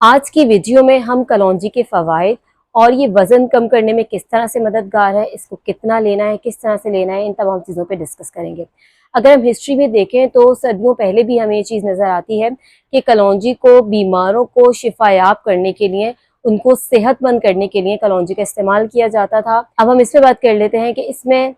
आज की वीडियो में हम कलौंजी के फ़वाइद और ये वज़न कम करने में किस तरह से मददगार है, इसको कितना लेना है, किस तरह से लेना है, इन तमाम चीज़ों पे डिस्कस करेंगे। अगर हम हिस्ट्री में देखें तो सदियों पहले भी हमें ये चीज़ नज़र आती है कि कलौंजी को बीमारों को शिफायाब करने के लिए, उनको सेहतमंद करने के लिए कलौंजी का इस्तेमाल किया जाता था। अब हम इस पे बात कर लेते हैं कि इसमें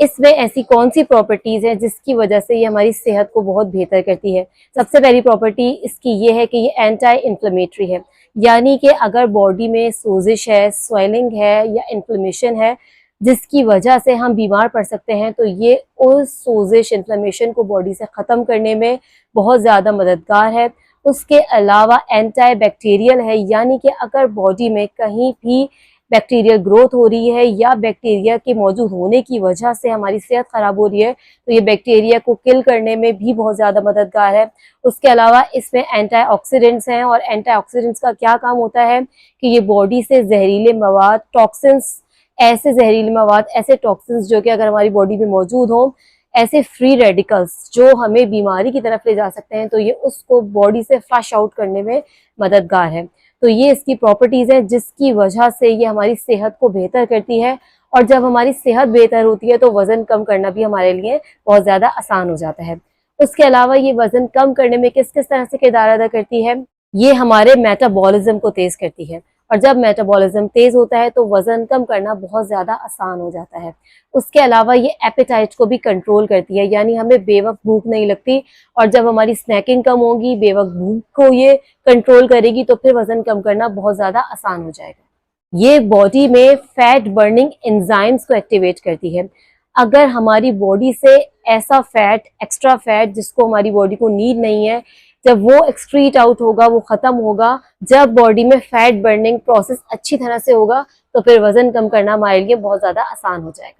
इसमें ऐसी कौन सी प्रॉपर्टीज़ हैं जिसकी वजह से ये हमारी सेहत को बहुत बेहतर करती है। सबसे पहली प्रॉपर्टी इसकी ये है कि ये एंटी इन्फ्लेमेटरी है, यानी कि अगर बॉडी में सोजिश है, स्वेलिंग है या इन्फ्लेमेशन है जिसकी वजह से हम बीमार पड़ सकते हैं, तो ये उस सोजिश इन्फ्लेमेशन को बॉडी से ख़त्म करने में बहुत ज़्यादा मददगार है। उसके अलावा एंटी बैक्टीरियल है, यानी कि अगर बॉडी में कहीं भी बैक्टीरियल ग्रोथ हो रही है या बैक्टीरिया के मौजूद होने की वजह से हमारी सेहत ख़राब हो रही है, तो ये बैक्टीरिया को किल करने में भी बहुत ज़्यादा मददगार है। उसके अलावा इसमें एंटीऑक्सीडेंट्स हैं, और एंटीऑक्सीडेंट्स का क्या काम होता है कि ये बॉडी से जहरीले मवाद, टॉक्सिन्स, ऐसे जहरीले मवाद, ऐसे टॉक्सिन्स जो कि अगर हमारी बॉडी में मौजूद हों, ऐसे फ्री रेडिकल्स जो हमें बीमारी की तरफ ले जा सकते हैं, तो ये उसको बॉडी से फ्लश आउट करने में मददगार है। तो ये इसकी प्रॉपर्टीज़ है जिसकी वजह से ये हमारी सेहत को बेहतर करती है, और जब हमारी सेहत बेहतर होती है तो वज़न कम करना भी हमारे लिए बहुत ज़्यादा आसान हो जाता है। उसके अलावा ये वज़न कम करने में किस किस तरह से किरदार अदा करती है, ये हमारे मेटाबॉलिज्म को तेज़ करती है, और जब मेटाबॉलिज्म तेज़ होता है तो वज़न कम करना बहुत ज़्यादा आसान हो जाता है। उसके अलावा ये एपेटाइट को भी कंट्रोल करती है, यानी हमें बेवक्त भूख नहीं लगती, और जब हमारी स्नैकिंग कम होगी, बेवक्त भूख को ये कंट्रोल करेगी, तो फिर वज़न कम करना बहुत ज़्यादा आसान हो जाएगा। ये बॉडी में फैट बर्निंग एंजाइम्स को एक्टिवेट करती है। अगर हमारी बॉडी से ऐसा फैट, एक्स्ट्रा फैट जिसको हमारी बॉडी को नीड नहीं है, जब वो एक्सक्रीट आउट होगा, वो ख़त्म होगा, जब बॉडी में फैट बर्निंग प्रोसेस अच्छी तरह से होगा, तो फिर वज़न कम करना हमारे लिए बहुत ज़्यादा आसान हो जाएगा।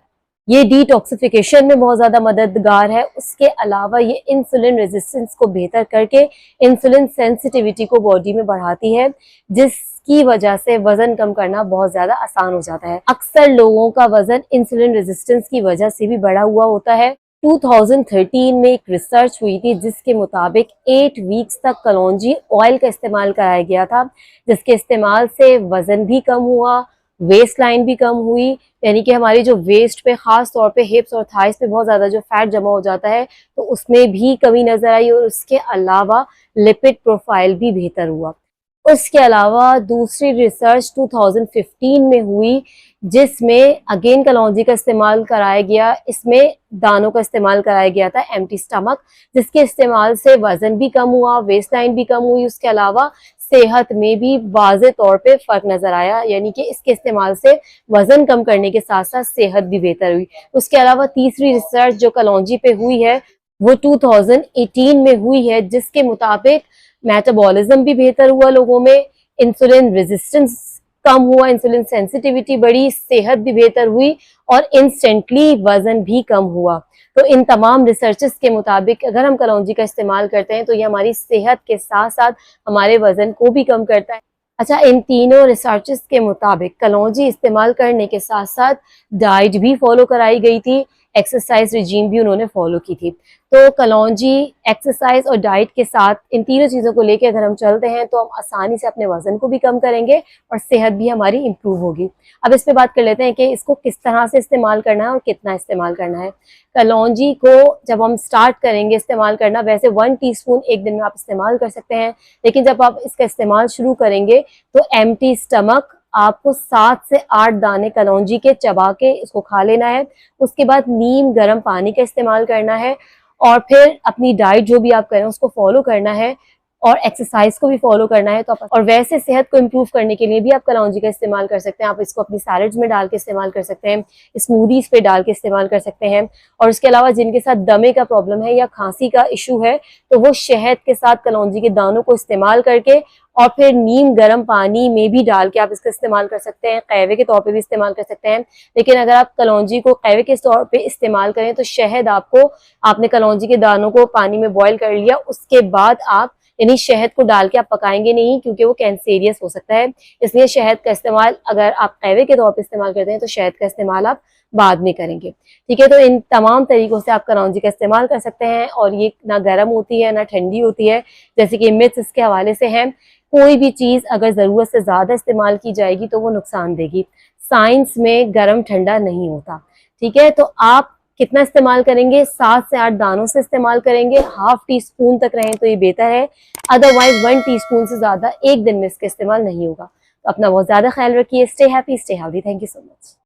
ये डिटॉक्सिफिकेशन में बहुत ज़्यादा मददगार है। उसके अलावा ये इंसुलिन रेजिस्टेंस को बेहतर करके इंसुलिन सेंसिटिविटी को बॉडी में बढ़ाती है, जिसकी वजह से वज़न कम करना बहुत ज़्यादा आसान हो जाता है। अक्सर लोगों का वज़न इंसुलिन रेजिस्टेंस की वजह से भी बढ़ा हुआ होता है। 2013 में एक रिसर्च हुई थी जिसके मुताबिक 8 वीक्स तक कलौंजी ऑयल का इस्तेमाल कराया गया था, जिसके इस्तेमाल से वज़न भी कम हुआ, वेस्ट लाइन भी कम हुई, यानी कि हमारी जो वेस्ट पे, ख़ास तौर पे हिप्स और थाइस पे बहुत ज़्यादा जो फैट जमा हो जाता है, तो उसमें भी कमी नज़र आई, और उसके अलावा लिपिड प्रोफाइल भी बेहतर हुआ। उसके अलावा दूसरी रिसर्च 2015 में हुई जिसमें अगेन कलौंजी का इस्तेमाल कराया गया। इसमें दानों का इस्तेमाल कराया गया था, एम्प्टी स्टमक, जिसके इस्तेमाल से वज़न भी कम हुआ, वेस्ट लाइन भी कम हुई। उसके अलावा सेहत में भी वाज़े तौर पे फ़र्क नज़र आया, यानी कि इसके इस्तेमाल से वज़न कम करने के साथ साथ सेहत भी बेहतर हुई। उसके अलावा तीसरी रिसर्च जो कलौंजी पे हुई है वो 2018 में हुई है, जिसके मुताबिक मेटाबॉलिज्म भी बेहतर हुआ लोगों में, इंसुलिन रेजिस्टेंस कम हुआ, इंसुलिन सेंसिटिविटी बढ़ी, सेहत भी बेहतर हुई, और इंस्टेंटली वजन भी कम हुआ। तो इन तमाम रिसर्चेस के मुताबिक अगर हम कलौंजी का इस्तेमाल करते हैं तो ये हमारी सेहत के साथ साथ हमारे वजन को भी कम करता है। अच्छा, इन तीनों रिसर्चेस के मुताबिक कलौंजी इस्तेमाल करने के साथ साथ डाइट भी फॉलो कराई गई थी, एक्सरसाइज रिजीम भी उन्होंने फॉलो की थी। तो कलौंजी, एक्सरसाइज और डाइट के साथ इन तीनों चीज़ों को लेकर अगर हम चलते हैं तो हम आसानी से अपने वजन को भी कम करेंगे और सेहत भी हमारी इम्प्रूव होगी। अब इस पे बात कर लेते हैं कि इसको किस तरह से इस्तेमाल करना है और कितना इस्तेमाल करना है। कलौंजी को जब हम स्टार्ट करेंगे इस्तेमाल करना, वैसे 1 टीस्पून एक दिन में आप इस्तेमाल कर सकते हैं, लेकिन जब आप इसका इस्तेमाल शुरू करेंगे तो एम्प्टी स्टमक आपको 7 से 8 दाने कलौंजी के चबा के इसको खा लेना है। उसके बाद नीम गर्म पानी का इस्तेमाल करना है, और फिर अपनी डाइट जो भी आप करें उसको फॉलो करना है, और एक्सरसाइज को भी फॉलो करना है। तो और वैसे सेहत को इम्प्रूव करने के लिए भी आप कलौंजी का इस्तेमाल कर सकते हैं। आप इसको अपनी सैलेड्स में डाल के इस्तेमाल कर सकते हैं, स्मूदीज पे डाल के इस्तेमाल कर सकते हैं। और उसके अलावा जिनके साथ दमे का प्रॉब्लम है या खांसी का इशू है, तो वो शहद के साथ कलौंजी के दानों को इस्तेमाल करके और फिर नीम गर्म पानी में भी डाल के आप इसका इस्तेमाल कर सकते हैं। कहवे के तौर पे भी इस्तेमाल कर सकते हैं, लेकिन अगर आप कलौंजी को कहवे के तौर पे इस्तेमाल करें तो शहद आपने कलौंजी के दानों को पानी में बॉईल कर लिया, उसके बाद आप यानी शहद को डाल के आप पकाएंगे नहीं, क्योंकि वो कैंसेरियस हो सकता है। इसलिए शहद का इस्तेमाल अगर आप कहवे के तौर पे इस्तेमाल करते हैं तो शहद का इस्तेमाल आप बाद में करेंगे। ठीक है, तो इन तमाम तरीकों से आप कलौंजी का इस्तेमाल कर सकते हैं, और ये ना गर्म होती है ना ठंडी होती है, जैसे कि मिथ्स इसके हवाले से हैं। कोई भी चीज़ अगर ज़रूरत से ज़्यादा इस्तेमाल की जाएगी तो वो नुकसान देगी। साइंस में गर्म ठंडा नहीं होता, ठीक है। तो आप कितना इस्तेमाल करेंगे, 7 से 8 दानों से इस्तेमाल करेंगे, हाफ टी स्पून तक रहें तो ये बेहतर है। अदरवाइज 1 टीस्पून से ज़्यादा एक दिन में इसका इस्तेमाल नहीं होगा। तो अपना बहुत ज़्यादा ख्याल रखिए। Stay happy, stay healthy. Thank you so much.